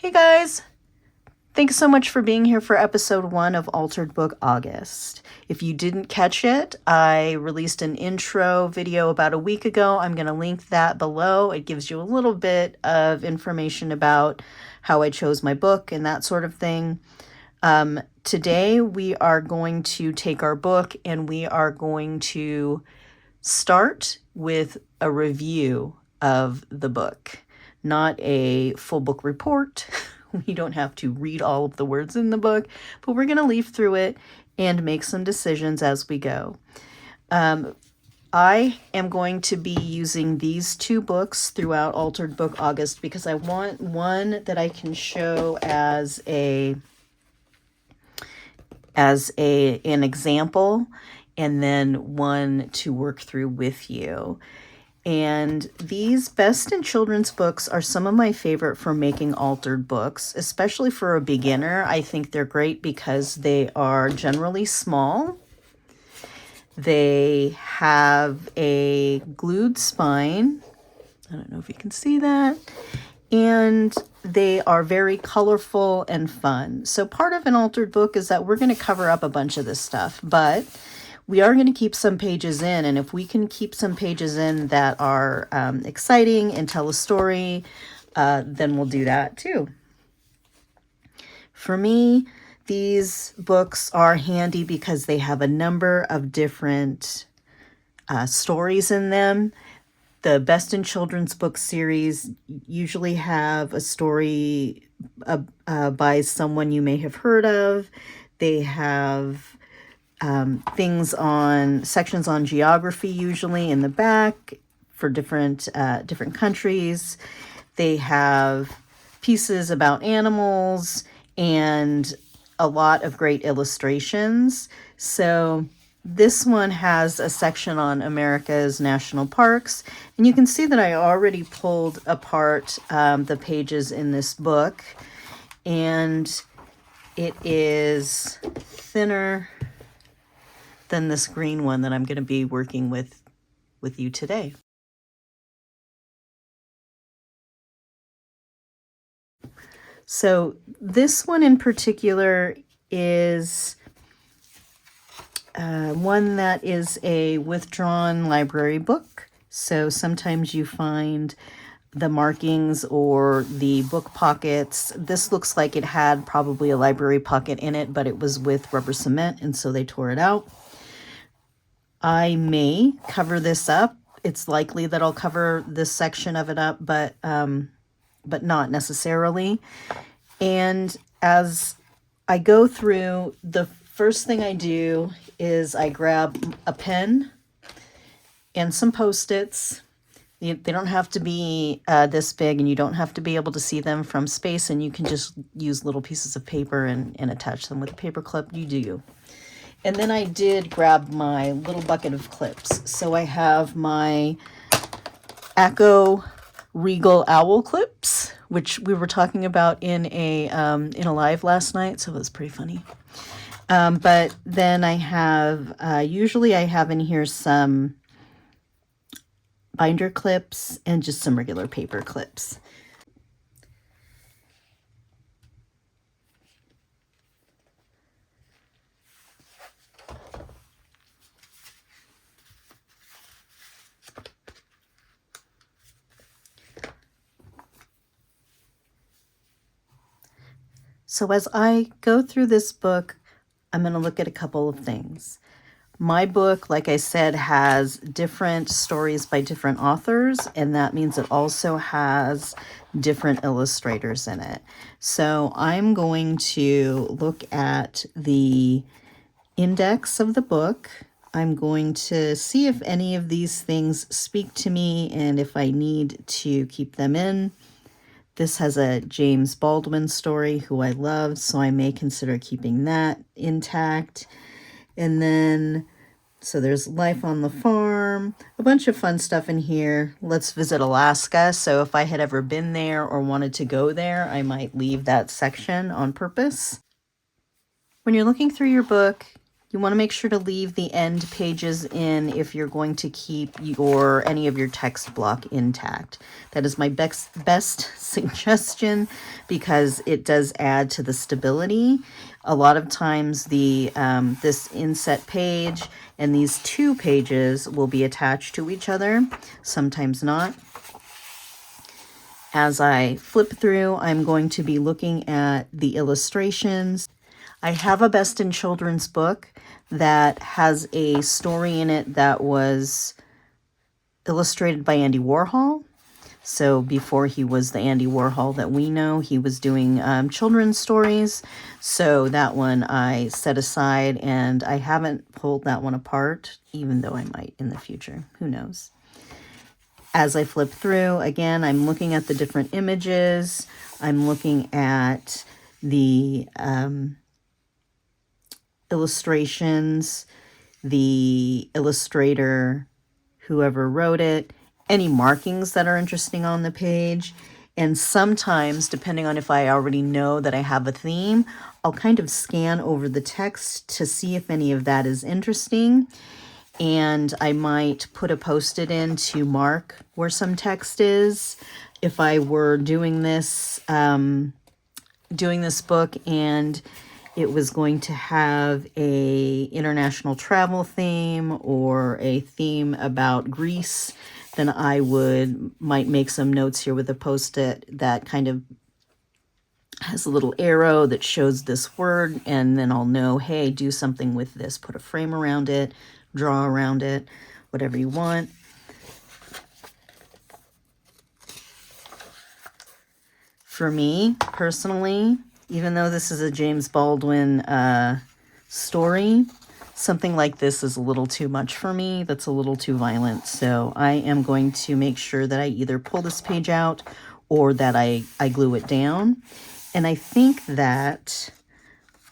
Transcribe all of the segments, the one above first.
Hey guys! Thanks so much for being here for episode 1 of Altered Book August. If you didn't catch it, I released an intro video about a week ago. I'm going to link that below. It gives you a little bit of information about how I chose my book and that sort of thing. Today we are going to take our book and we are going to start with a review of the book, not a full book report. We don't have to read all of the words in the book, but we're going to leaf through it and make some decisions as we go. I am going to be using these two books throughout Altered Book August because I want one that I can show as an example, and then one to work through with you. And these best in children's books are some of my favorite for making altered books, especially for a beginner. I think they're great because they are generally small. They have a glued spine. I don't know if you can see that. And they are very colorful and fun. So part of an altered book is that we're going to cover up a bunch of this stuff, but we are going to keep some pages in, and if we can keep some pages in that are exciting and tell a story, then we'll do that too. For me, these books are handy because they have a number of different stories in them. The Best in Children's Book series usually have a story by someone you may have heard of. They have sections on geography usually in the back for different countries. They have pieces about animals and a lot of great illustrations. So this one has a section on America's national parks, and you can see that I already pulled apart the pages in this book, and it is thinner than this green one that I'm going to be working with you today. So this one in particular is one that is a withdrawn library book. So sometimes you find the markings or the book pockets. This looks like it had probably a library pocket in it, but it was with rubber cement, and so they tore it out. I may cover this up. It's likely that I'll cover this section of it up, but not necessarily. And as I go through, the first thing I do is I grab a pen and some Post-its. They don't have to be this big, and you don't have to be able to see them from space, and you can just use little pieces of paper and attach them with a paper clip. You do you. And then I did grab my little bucket of clips. So I have my Acco Regal Owl clips, which we were talking about in a live last night, so it was pretty funny. But then I have, usually I have in here some binder clips and just some regular paper clips. So as I go through this book, I'm going to look at a couple of things. My book, like I said, has different stories by different authors, and that means it also has different illustrators in it. So I'm going to look at the index of the book. I'm going to see if any of these things speak to me and if I need to keep them in. This has a James Baldwin story who I love, so I may consider keeping that intact. And then, so there's Life on the Farm, a bunch of fun stuff in here. Let's Visit Alaska. So if I had ever been there or wanted to go there, I might leave that section on purpose. When you're looking through your book, You want to make sure to leave the end pages in if you're going to keep any of your text block intact. That is my best suggestion because it does add to the stability. A lot of times this inset page and these two pages will be attached to each other, sometimes not. As I flip through, I'm going to be looking at the illustrations. I have a Best in Children's book that has a story in it that was illustrated by Andy Warhol. So before he was the Andy Warhol that we know, he was doing children's stories. So that one I set aside, and I haven't pulled that one apart, even though I might in the future. Who knows? As I flip through, again, I'm looking at the different images. I'm looking at the illustrations, the illustrator, whoever wrote it, any markings that are interesting on the page. And sometimes, depending on if I already know that I have a theme, I'll kind of scan over the text to see if any of that is interesting. And I might put a Post-it in to mark where some text is. If I were doing this book and it was going to have a international travel theme or a theme about Greece, then I might make some notes here with a Post-it that kind of has a little arrow that shows this word, and then I'll know, hey, do something with this. Put a frame around it, draw around it, whatever you want. For me, personally, even though this is a James Baldwin story, something like this is a little too much for me. That's a little too violent. So I am going to make sure that I either pull this page out or that I glue it down. And I think that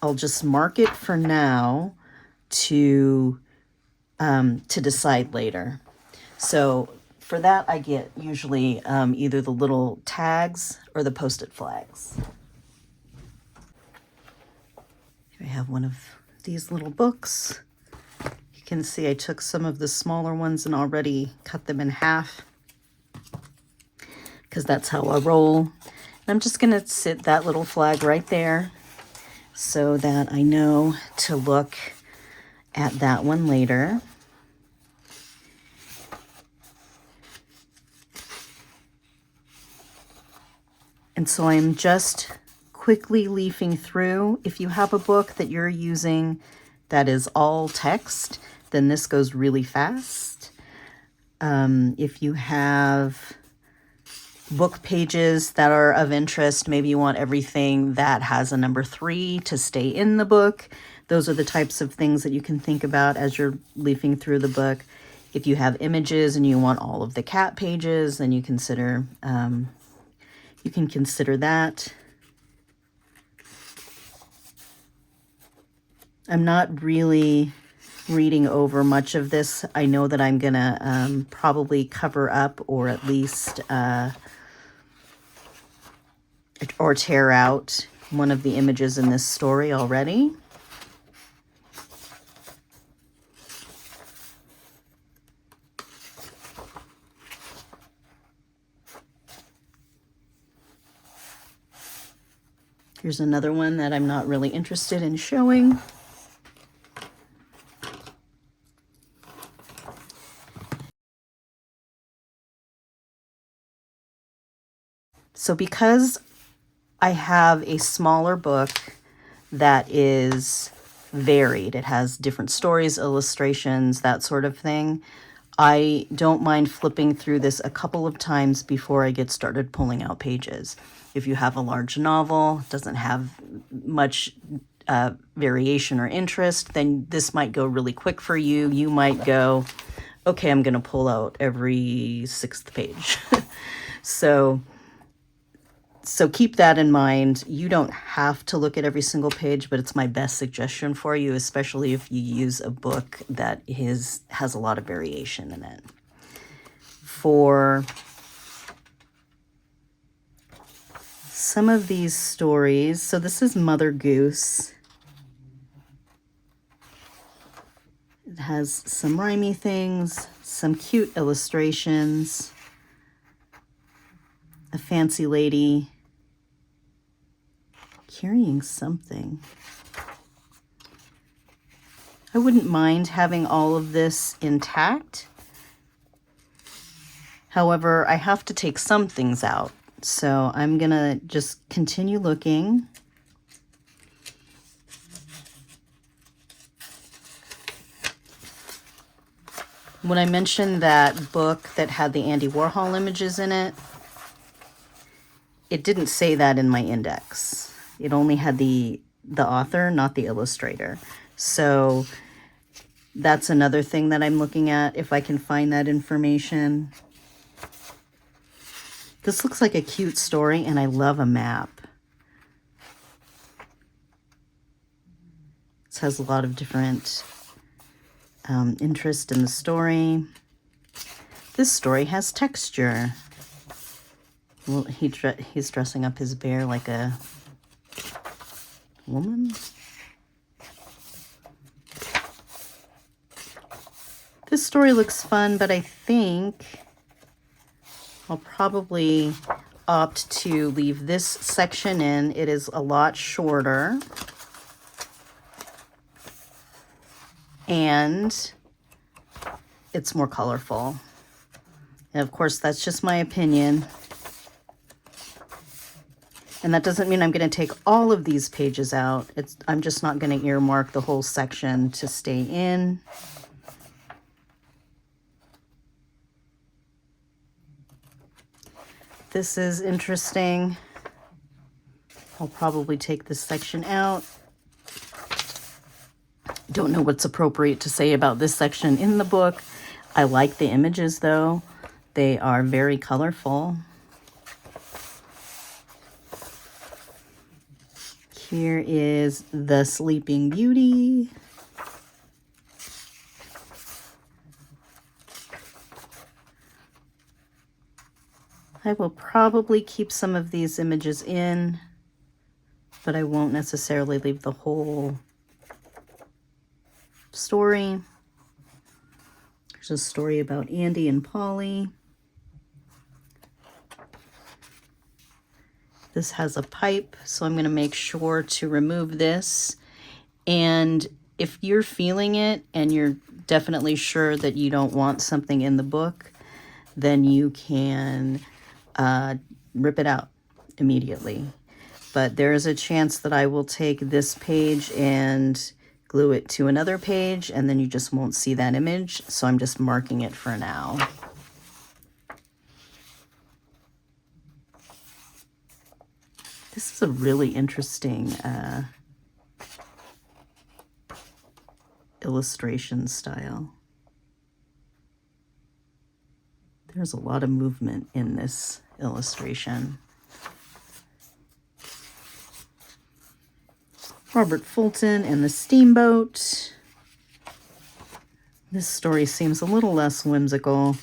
I'll just mark it for now to decide later. So for that, I get usually either the little tags or the Post-it flags. Here I have one of these little books. You can see I took some of the smaller ones and already cut them in half because that's how I roll. And I'm just going to sit that little flag right there so that I know to look at that one later. And so I'm just quickly leafing through. If you have a book that you're using that is all text, then this goes really fast. If you have book pages that are of interest, maybe you want everything that has a number 3 to stay in the book. Those are the types of things that you can think about as you're leafing through the book. If you have images and you want all of the cat pages, then you can consider that. I'm not really reading over much of this. I know that I'm gonna probably cover up or at least or tear out one of the images in this story already. Here's another one that I'm not really interested in showing. So because I have a smaller book that is varied, it has different stories, illustrations, that sort of thing, I don't mind flipping through this a couple of times before I get started pulling out pages. If you have a large novel, doesn't have much variation or interest, then this might go really quick for you. You might go, okay, I'm going to pull out every 6th page. So keep that in mind. You don't have to look at every single page, but it's my best suggestion for you, especially if you use a book that has a lot of variation in it. For some of these stories, so this is Mother Goose. has some rhymey things, some cute illustrations, a fancy lady carrying something. I wouldn't mind having all of this intact. However, I have to take some things out. So I'm gonna just continue looking. When I mentioned that book that had the Andy Warhol images in it, it didn't say that in my index. It only had the author, not the illustrator. So that's another thing that I'm looking at, if I can find that information. This looks like a cute story, and I love a map. This has a lot of different interest in the story. This story has texture. Well, he's dressing up his bear like a woman. This story looks fun, but I think I'll probably opt to leave this section in. It is a lot shorter. And it's more colorful. And of course, that's just my opinion. And that doesn't mean I'm going to take all of these pages out. I'm just not going to earmark the whole section to stay in. This is interesting. I'll probably take this section out. Don't know what's appropriate to say about this section in the book. I like the images though. They are very colorful. Here is the Sleeping Beauty. I will probably keep some of these images in, but I won't necessarily leave the whole story. There's a story about Andy and Polly. This has a pipe, so I'm going to make sure to remove this. And if you're feeling it and you're definitely sure that you don't want something in the book, then you can rip it out immediately. But there is a chance that I will take this page and glue it to another page, and then you just won't see that image. So I'm just marking it for now. This is a really interesting illustration style. There's a lot of movement in this illustration. Robert Fulton and the Steamboat. This story seems a little less whimsical.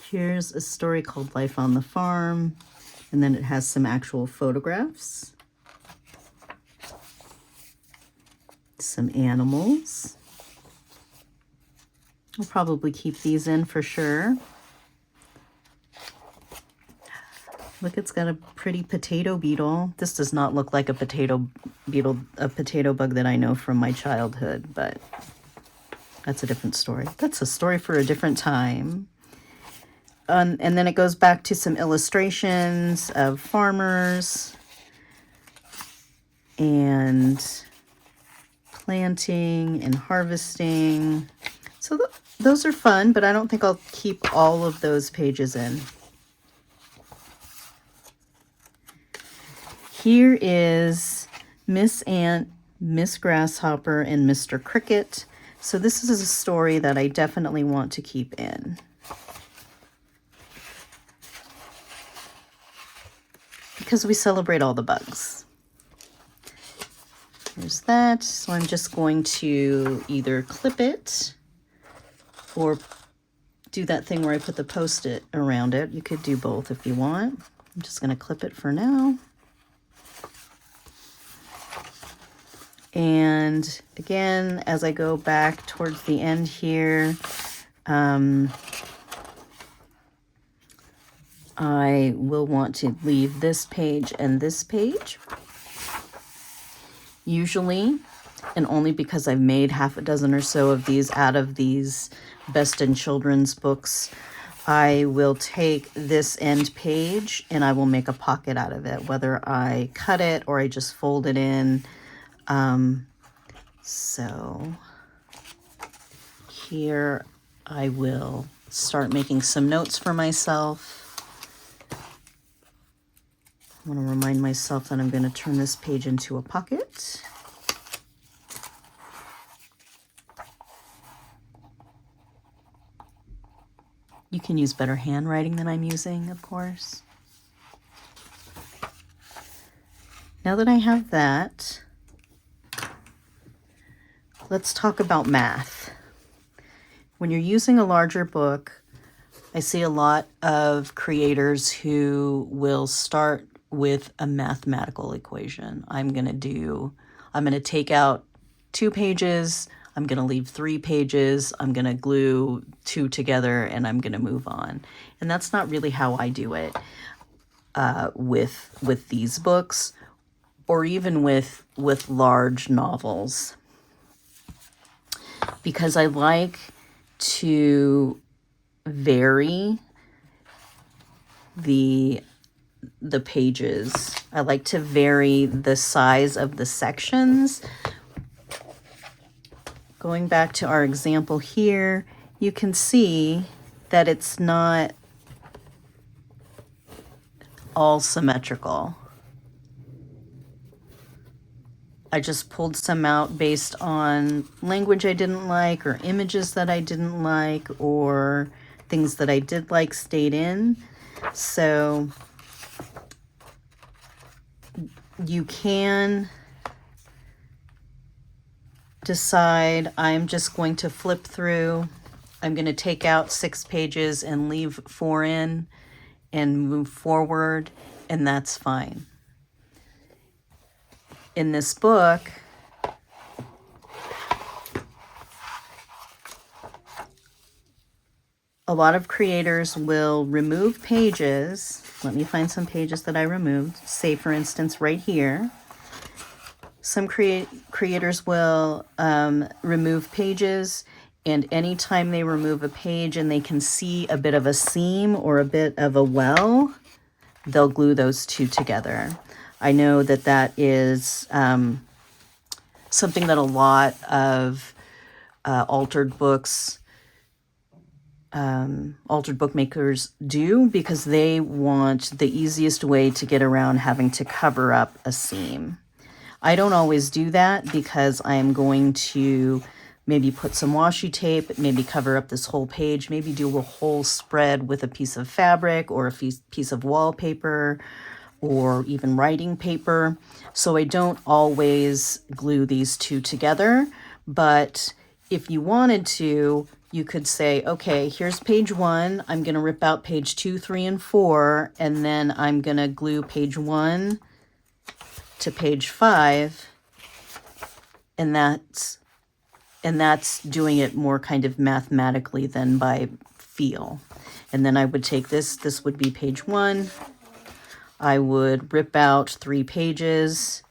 Here's a story called Life on the Farm, and then it has some actual photographs. Some animals. I'll probably keep these in for sure. Look, it's got a pretty potato beetle. This does not look like a potato beetle, a potato bug that I know from my childhood, but that's a different story. That's a story for a different time. And then it goes back to some illustrations of farmers and planting and harvesting. So those are fun, but I don't think I'll keep all of those pages in. Here is Miss Ant, Miss Grasshopper, and Mr. Cricket. So this is a story that I definitely want to keep in. Because we celebrate all the bugs. There's that. So I'm just going to either clip it or do that thing where I put the Post-it around it. You could do both if you want. I'm just going to clip it for now. And again, as I go back towards the end here, I will want to leave this page and this page. Usually, and only because I've made half a dozen or so of these out of these Best in Children's books, I will take this end page and I will make a pocket out of it, whether I cut it or I just fold it in. So here I will start making some notes for myself. I want to remind myself that I'm going to turn this page into a pocket. You can use better handwriting than I'm using, of course. Now that I have that, let's talk about math. When you're using a larger book, I see a lot of creators who will start with a mathematical equation. I'm going to take out 2 pages, I'm going to leave 3 pages, I'm going to glue 2 together, and I'm going to move on. And that's not really how I do it with these books, or even with large novels, because I like to vary the pages. I like to vary the size of the sections. Going back to our example here, you can see that it's not all symmetrical. I just pulled some out based on language I didn't like, or images that I didn't like, or things that I did like stayed in. So you can decide, I'm just going to flip through. I'm going to take out 6 pages and leave 4 in and move forward, and that's fine. In this book, a lot of creators will remove pages. Let me find some pages that I removed. Say, for instance, right here. Some creators will remove pages, and anytime they remove a page and they can see a bit of a seam or a bit of a well, they'll glue those 2 together. I know that that is something that a lot of altered bookmakers do, because they want the easiest way to get around having to cover up a seam. I don't always do that, because I am going to maybe put some washi tape, maybe cover up this whole page, maybe do a whole spread with a piece of fabric or a piece of wallpaper or even writing paper. So I don't always glue these 2 together, but if you wanted to, you could say, okay, here's page 1, I'm going to rip out page 2, 3, and 4, and then I'm going to glue page 1 to page 5, and that's doing it more kind of mathematically than by feel. And then I would take this would be page 1, I would rip out 3 pages,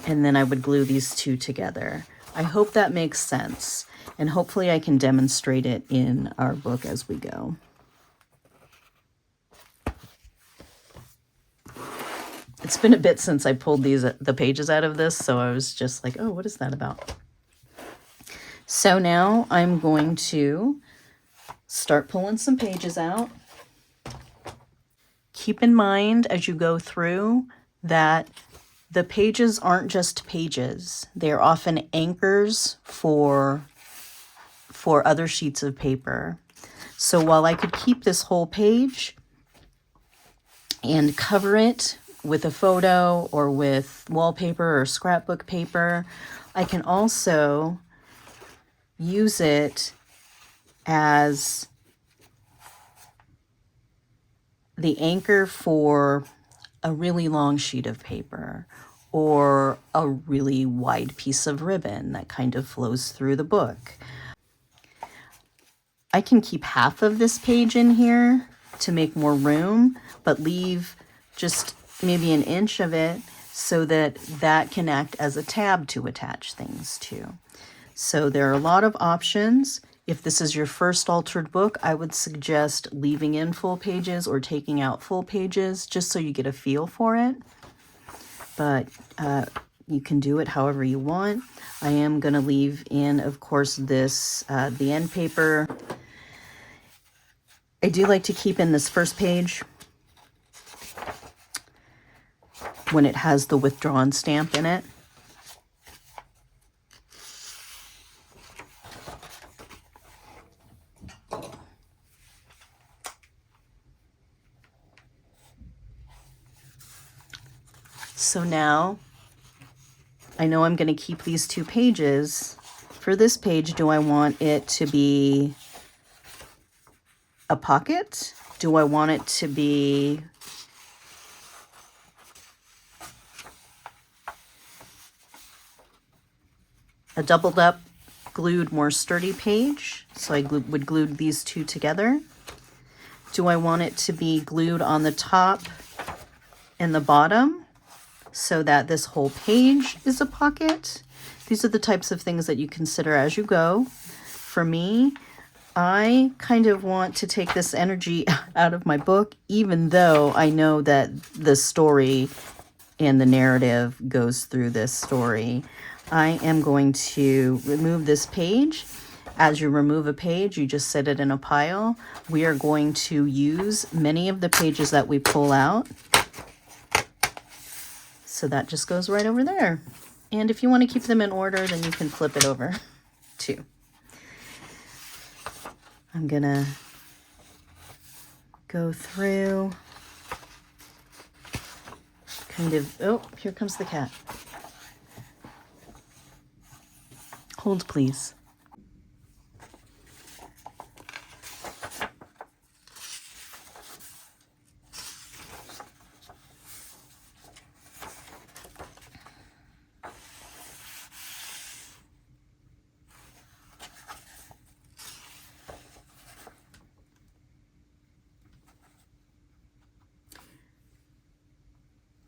and then I would glue these 2 together. I hope that makes sense, and hopefully I can demonstrate it in our book as we go. It's been a bit since I pulled the pages out of this, so I was just like, oh, what is that about? So now I'm going to start pulling some pages out. Keep in mind as you go through that the pages aren't just pages. They're often anchors for other sheets of paper. So while I could keep this whole page and cover it with a photo or with wallpaper or scrapbook paper, I can also use it as the anchor for a really long sheet of paper, or a really wide piece of ribbon that kind of flows through the book. I can keep half of this page in here to make more room, but leave just maybe an inch of it so that that can act as a tab to attach things to. So there are a lot of options. If this is your first altered book, I would suggest leaving in full pages or taking out full pages just so you get a feel for it. But you can do it however you want. I am going to leave in, of course, this, the end paper. I do like to keep in this first page when it has the withdrawn stamp in it. So now I know I'm going to keep these 2 pages. For this page, do I want it to be a pocket? Do I want it to be a doubled up, glued, more sturdy page? So I would glue these 2 together. Do I want it to be glued on the top and the bottom so that this whole page is a pocket? These are the types of things that you consider as you go. For me, I kind of want to take this energy out of my book, even though I know that the story and the narrative goes through this story. I am going to remove this page. As you remove a page, you just set it in a pile. We are going to use many of the pages that we pull out. So that just goes right over there. And if you want to keep them in order, then you can flip it over too. I'm gonna go through kind of, oh, here comes the cat. Hold, please.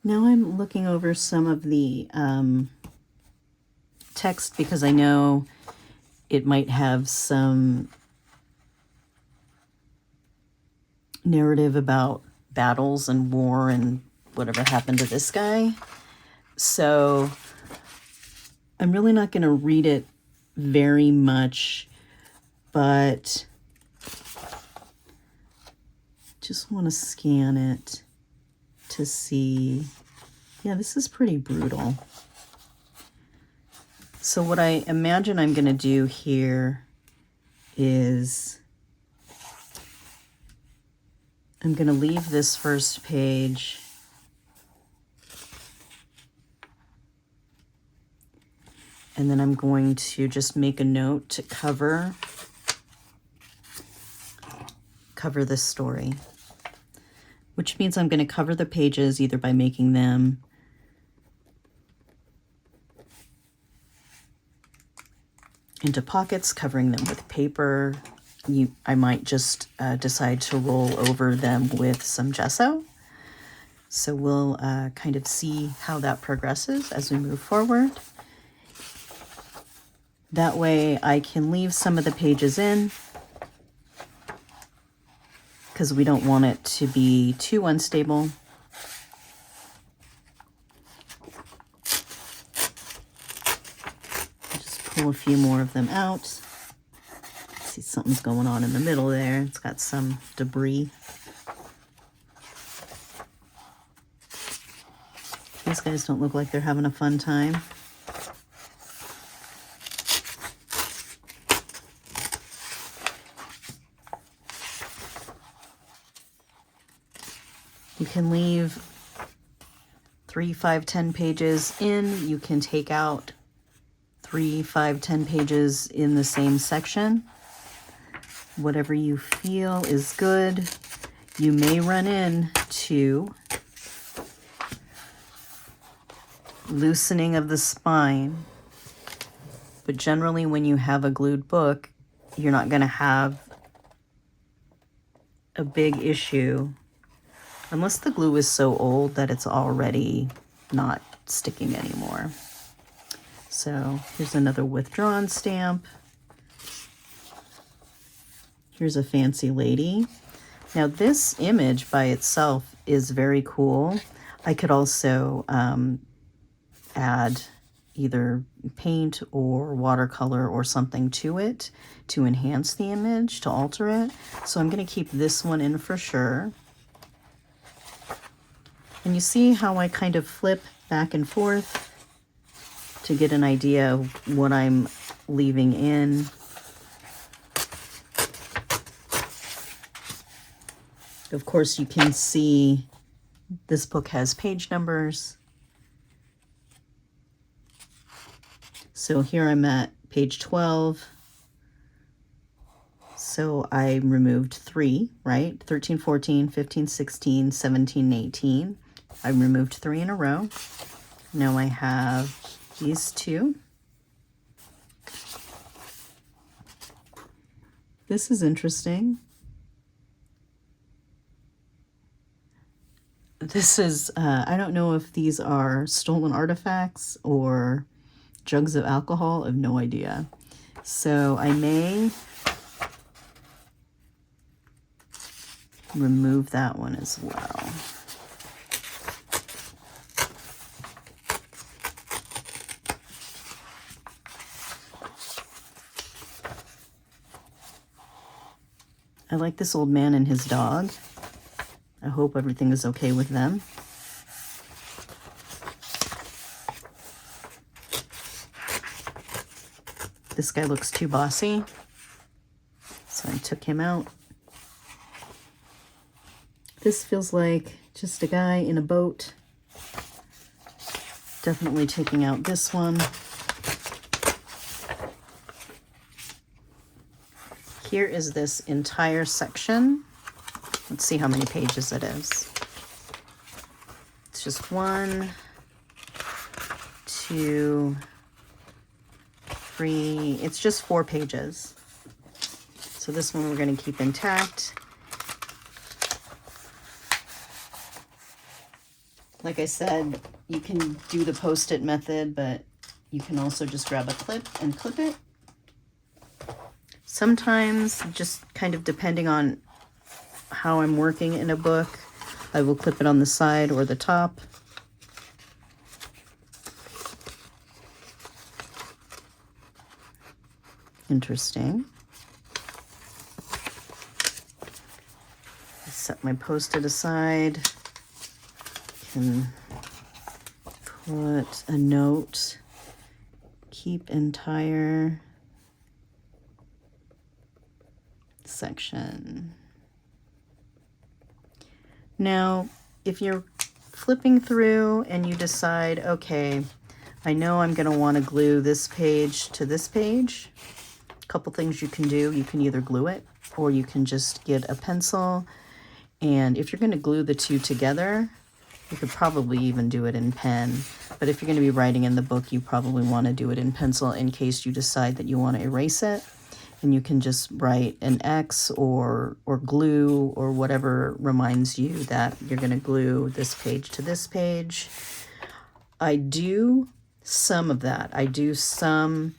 Now I'm looking over some of the text because I know it might have some narrative about battles and war and whatever happened to this guy. So I'm really not going to read it very much, but just want to scan it to see. Yeah, this is pretty brutal. So what I imagine I'm going to do here is I'm going to leave this first page and then I'm going to just make a note to cover this story, which means I'm going to cover the pages either by making them into pockets, covering them with paper. I might just decide to roll over them with some gesso. So we'll kind of see how that progresses as we move forward. That way I can leave some of the pages in because we don't want it to be too unstable. Just pull a few more of them out. See, something's going on in the middle there. It's got some debris. These guys don't look like they're having a fun time. You can leave 3, 5, 10 pages in. You can take out 3, 5, 10 pages in the same section. Whatever you feel is good. You may run into loosening of the spine. But generally when you have a glued book, you're not going to have a big issue unless the glue is so old that it's already not sticking anymore. So here's another withdrawn stamp. Here's a fancy lady. Now this image by itself is very cool. I could also add either paint or watercolor or something to it to enhance the image, to alter it. So I'm going to keep this one in for sure. And you see how I kind of flip back and forth to get an idea of what I'm leaving in. Of course, you can see this book has page numbers. So here I'm at page 12. So I removed 3, right? 13, 14, 15, 16, 17, 18. I removed 3 in a row. Now I have these 2. This is interesting. This is, I don't know if these are stolen artifacts or jugs of alcohol. I have no idea. So I may remove that one as well. I like this old man and his dog. I hope everything is okay with them. This guy looks too bossy, so I took him out. This feels like just a guy in a boat. Definitely taking out this one. Here is this entire section. Let's see how many pages it is. It's just 1, 2, 3. It's just 4 pages. So this one we're going to keep intact. Like I said, you can do the post-it method, but you can also just grab a clip and clip it. Sometimes, just kind of depending on how I'm working in a book, I will clip it on the side or the top. Interesting. Set my post-it aside. Can put a note. Keep entire section. Now, if you're flipping through and you decide, okay, I know I'm going to want to glue this page to this page, a couple things you can do. You can either glue it or you can just get a pencil. And if you're going to glue the two together, you could probably even do it in pen. But if you're going to be writing in the book, you probably want to do it in pencil in case you decide that you want to erase it. And you can just write an X or glue or whatever reminds you that you're going to glue this page to this page. I do some of that. I do some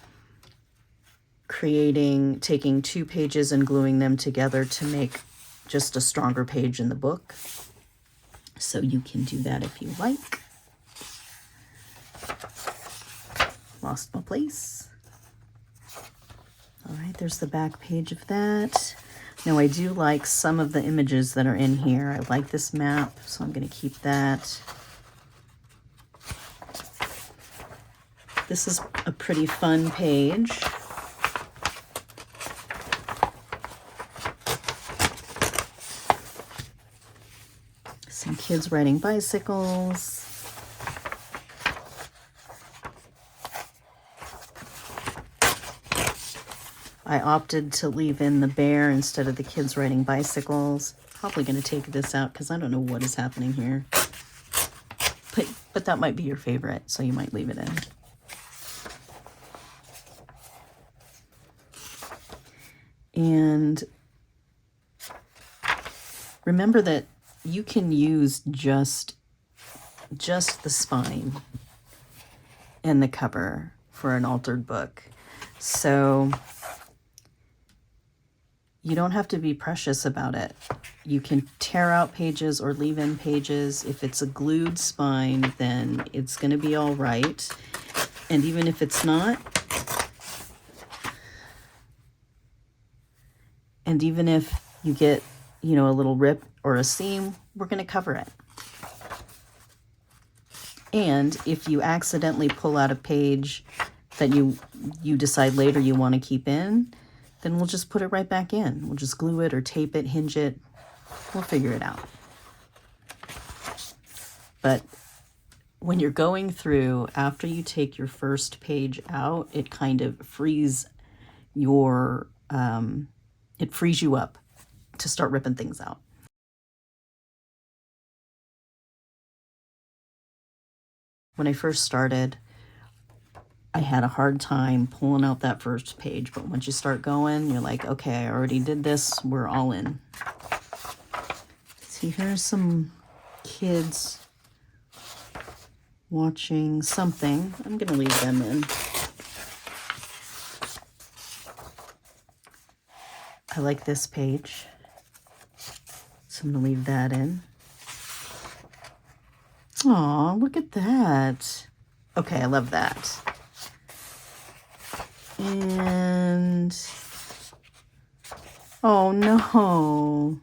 taking 2 pages and gluing them together to make just a stronger page in the book. So you can do that if you like. Lost my place. All right, there's the back page of that. Now I do like some of the images that are in here. I like this map, so I'm going to keep that. This is a pretty fun page. Some kids riding bicycles. I opted to leave in the bear instead of the kids riding bicycles. Probably going to take this out because I don't know what is happening here. but that might be your favorite, so you might leave it in. And remember that you can use just the spine and the cover for an altered book. So you don't have to be precious about it. You can tear out pages or leave in pages. If it's a glued spine, then it's going to be all right. And even if it's not, and even if you get, you know, a little rip or a seam, we're going to cover it. And if you accidentally pull out a page that you decide later you want to keep in, then we'll just put it right back in. We'll just glue it or tape it, hinge it. We'll figure it out. But when you're going through, after you take your first page out, it kind of frees your, it frees you up to start ripping things out. When I first started, I had a hard time pulling out that first page, but once you start going, you're like, okay, I already did this, we're all in. See, here's some kids watching something. I'm gonna leave them in. I like this page, so I'm gonna leave that in. Aw, look at that. Okay, I love that. And, oh no,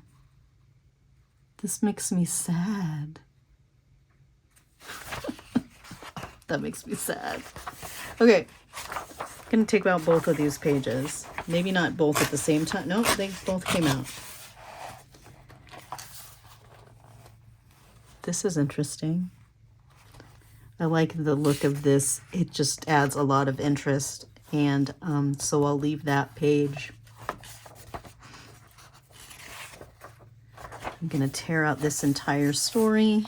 this makes me sad. That makes me sad. Okay, I'm gonna take out both of these pages. Maybe not both at the same time. Nope, they both came out. This is interesting. I like the look of this. It just adds a lot of interest. And so I'll leave that page. I'm going to tear out this entire story.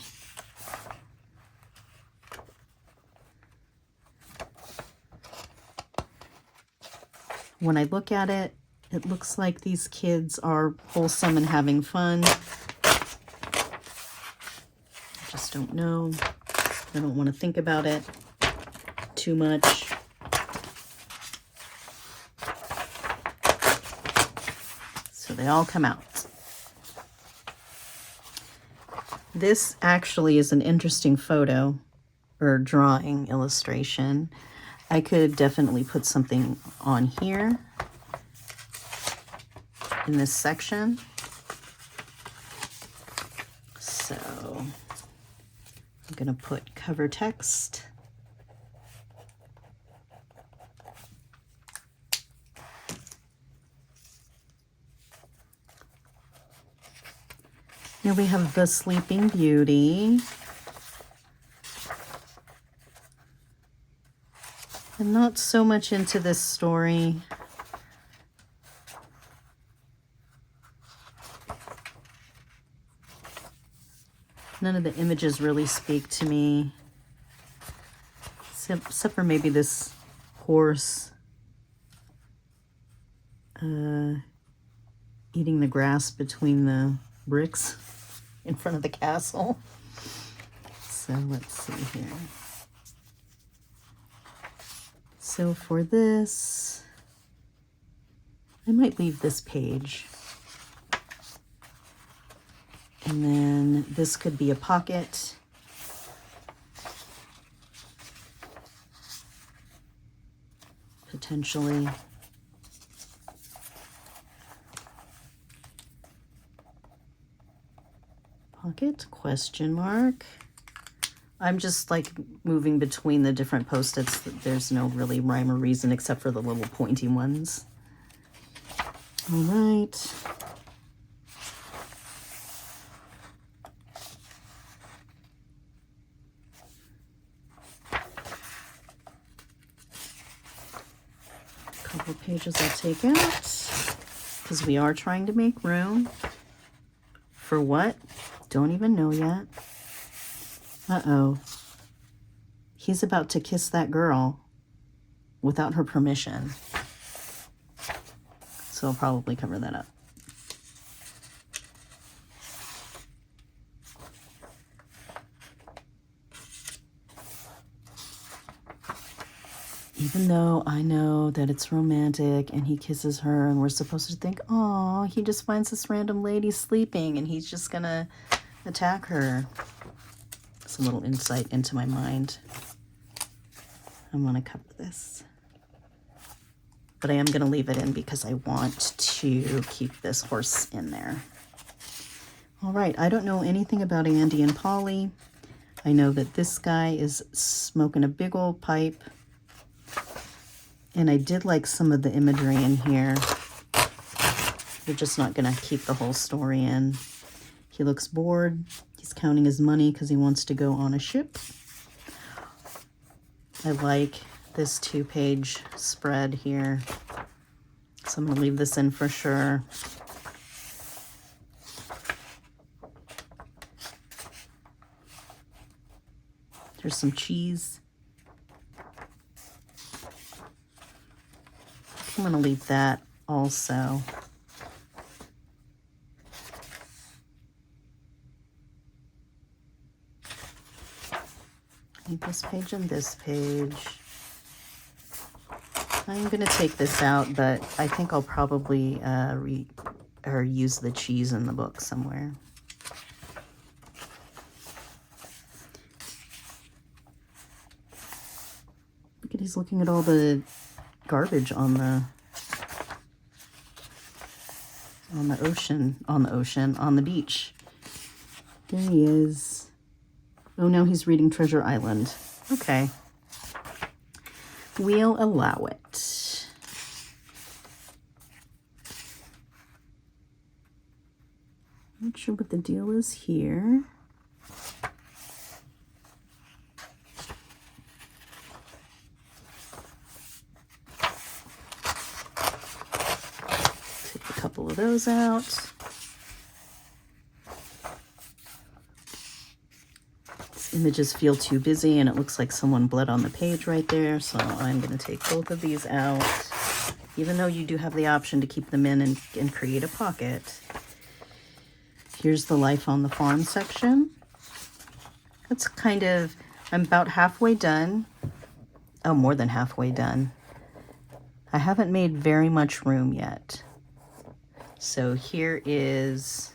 When I look at it, it looks like these kids are wholesome and having fun. I just don't know. I don't want to think about it too much. So they all come out. This actually is an interesting photo or drawing illustration. I could definitely put something on here in this section. So I'm going to put cover text. Here we have the Sleeping Beauty. I'm not so much into this story. None of the images really speak to me, except for maybe this horse eating the grass between the bricks in front of the castle. So let's see here. So for this, I might leave this page. And then this could be a pocket. Potentially. Pocket, question mark. I'm just like moving between the different Post-its. There's no really rhyme or reason except for the little pointy ones. All right. Couple pages I'll take out because we are trying to make room. For what? Don't even know yet. Uh-oh. he's about to kiss that girl without her permission. So I'll probably cover that up. Even though I know that it's romantic and he kisses her and we're supposed to think, oh, he just finds this random lady sleeping and he's just gonna attack her. It's a little insight into my mind. I'm gonna cover this. But I am gonna leave it in because I want to keep this horse in there. All right, I don't know anything about Andy and Polly. I know that this guy is smoking a big old pipe. And I did like some of the imagery in here. We're just not gonna keep the whole story in. He looks bored. He's counting his money because he wants to go on a ship. I like this 2-page spread here. So I'm gonna leave this in for sure. There's some cheese. I'm gonna leave that also. Leave this page and this page. I'm gonna take this out, but I think I'll probably use the cheese in the book somewhere. Look at, he's looking at all the garbage on the beach. There he is. Oh, now he's reading Treasure Island. Okay. We'll allow it. Not sure what the deal is here. Of those out. These images feel too busy and it looks like someone bled on the page right there, so I'm going to take both of these out, even though you do have the option to keep them in and create a pocket. Here's the Life on the Farm section. That's kind of, I'm about halfway done. Oh, more than halfway done. I haven't made very much room yet. So here is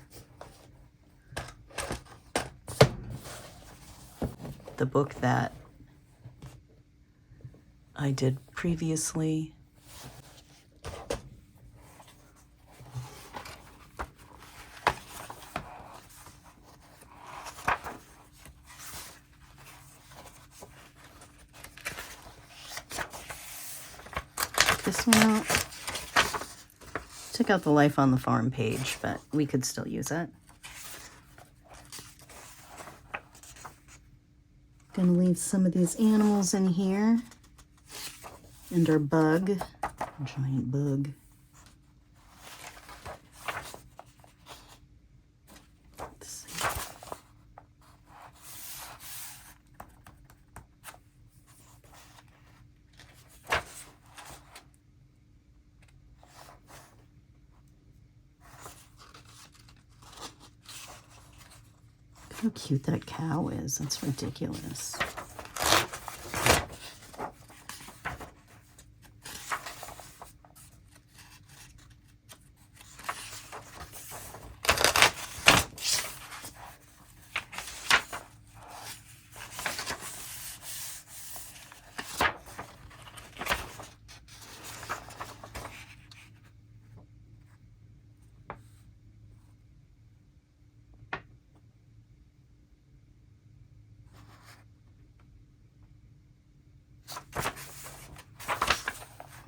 the book that I did previously. This one out. Took out the Life on the Farm page, but we could still use it. Gonna leave some of these animals in here. And our bug, giant bug. Let's see. How cute that cow is. That's ridiculous.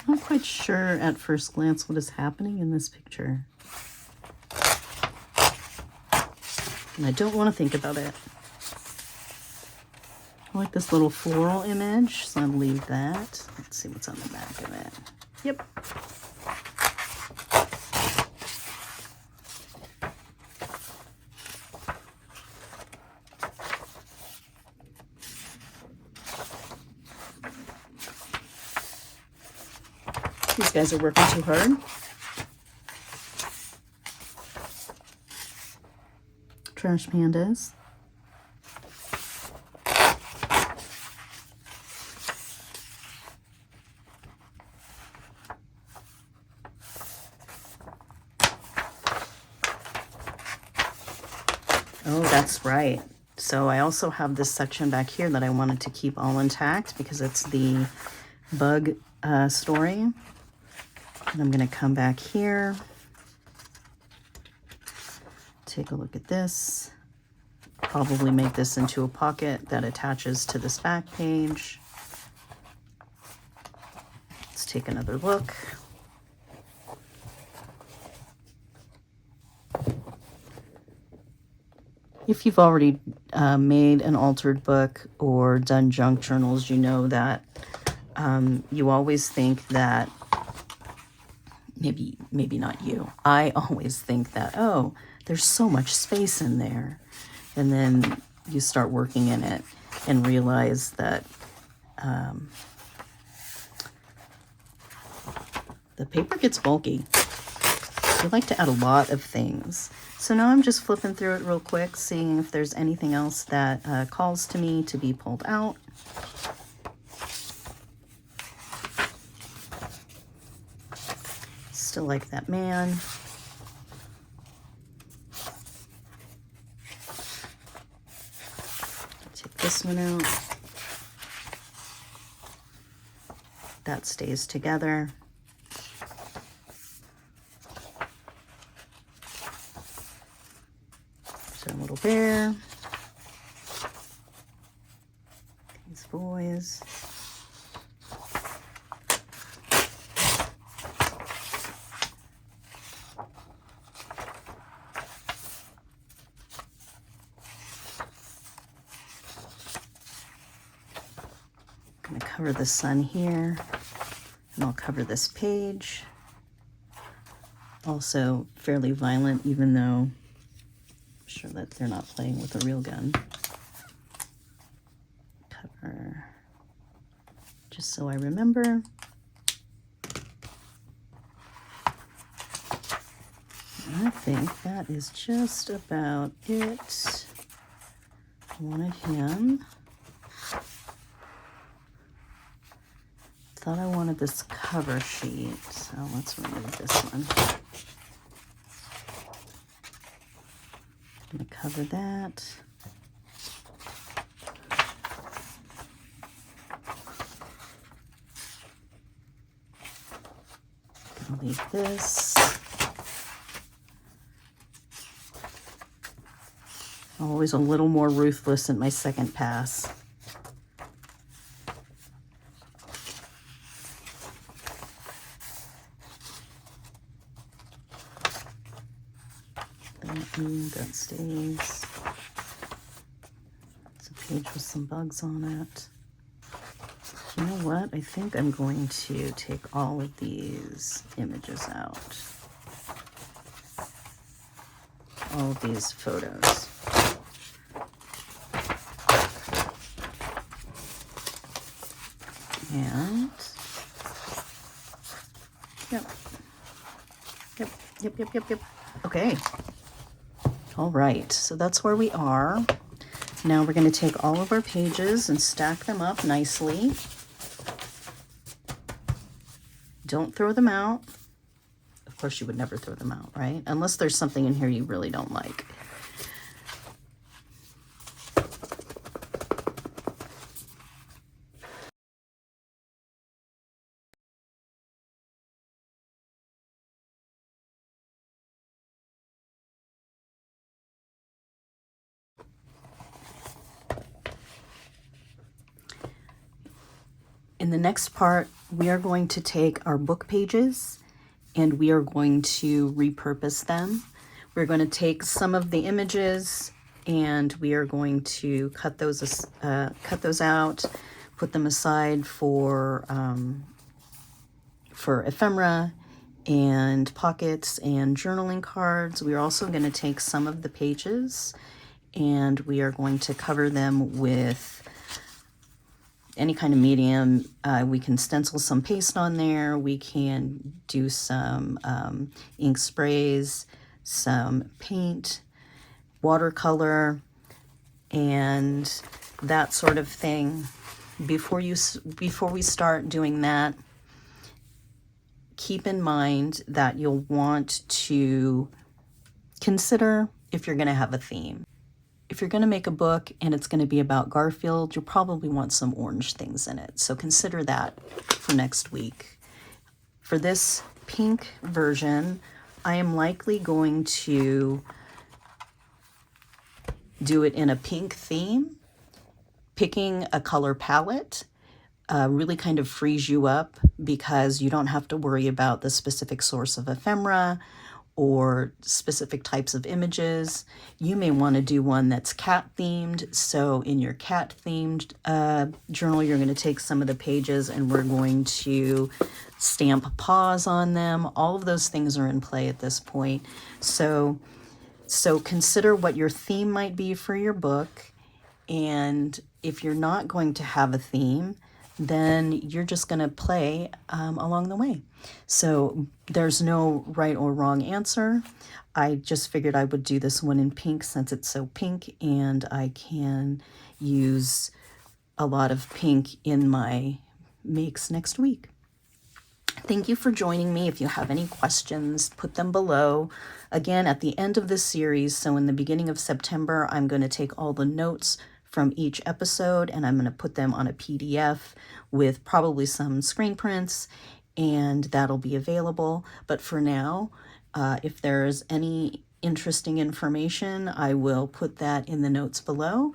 I'm not quite sure at first glance what is happening in this picture. And I don't want to think about it. I like this little floral image, so I'll leave that. Let's see what's on the back of it. Yep. These guys are working too hard. Trash pandas. Oh, that's right. So I also have this section back here that I wanted to keep all intact because it's the bug story. And I'm going to come back here, take a look at this, probably make this into a pocket that attaches to this back page. Let's take another look. If you've already made an altered book or done junk journals, you know that you always think that, maybe not you, I always think that, oh, there's so much space in there. And then you start working in it and realize that the paper gets bulky. I like to add a lot of things. So now I'm just flipping through it real quick, seeing if there's anything else that calls to me to be pulled out. Still like that man. Take this one out. That stays together. Little bear, these boys, I'm going to cover the sun here, and I'll cover this page. Also fairly violent, even though sure that they're not playing with a real gun. Cover, just so I remember. I think that is just about it. I wanted him. Thought I wanted this cover sheet, so let's remove this one. I'm going to cover that. I'll leave this. Always a little more ruthless in my second pass. That stays. It's a page with some bugs on it. You know what? I think I'm going to take all of these images out. All of these photos. And yep. Okay. All right, so that's where we are. Now we're going to take all of our pages and stack them up nicely. Don't throw them out. Of course, you would never throw them out, right? Unless there's something in here you really don't like. In the next part, we are going to take our book pages and we are going to repurpose them. We're going to take some of the images and we are going to cut those out, put them aside for ephemera and pockets and journaling cards. We are also going to take some of the pages and we are going to cover them with any kind of medium. We can stencil some paste on there. We can do some ink sprays, some paint, watercolor, and that sort of thing. Before we start doing that, keep in mind that you'll want to consider if you're going to have a theme. If you're going to make a book and it's going to be about Garfield, you'll probably want some orange things in it. So consider that for next week. For this pink version, I am likely going to do it in a pink theme. Picking a color palette really kind of frees you up because you don't have to worry about the specific source of ephemera or specific types of images. You may want to do one that's cat themed. So in your cat themed journal, you're going to take some of the pages and we're going to stamp paws on them. All of those things are in play at this point. So consider what your theme might be for your book. And if you're not going to have a theme, then you're just going to play along the way. So there's no right or wrong answer. I just figured I would do this one in pink since it's so pink, and I can use a lot of pink in my makes next week. Thank you for joining me. If you have any questions, put them below. Again, at the end of this series, so in the beginning of September, I'm going to take all the notes from each episode and I'm going to put them on a PDF with probably some screen prints, and that'll be available. But for now, if there's any interesting information, I will put that in the notes below.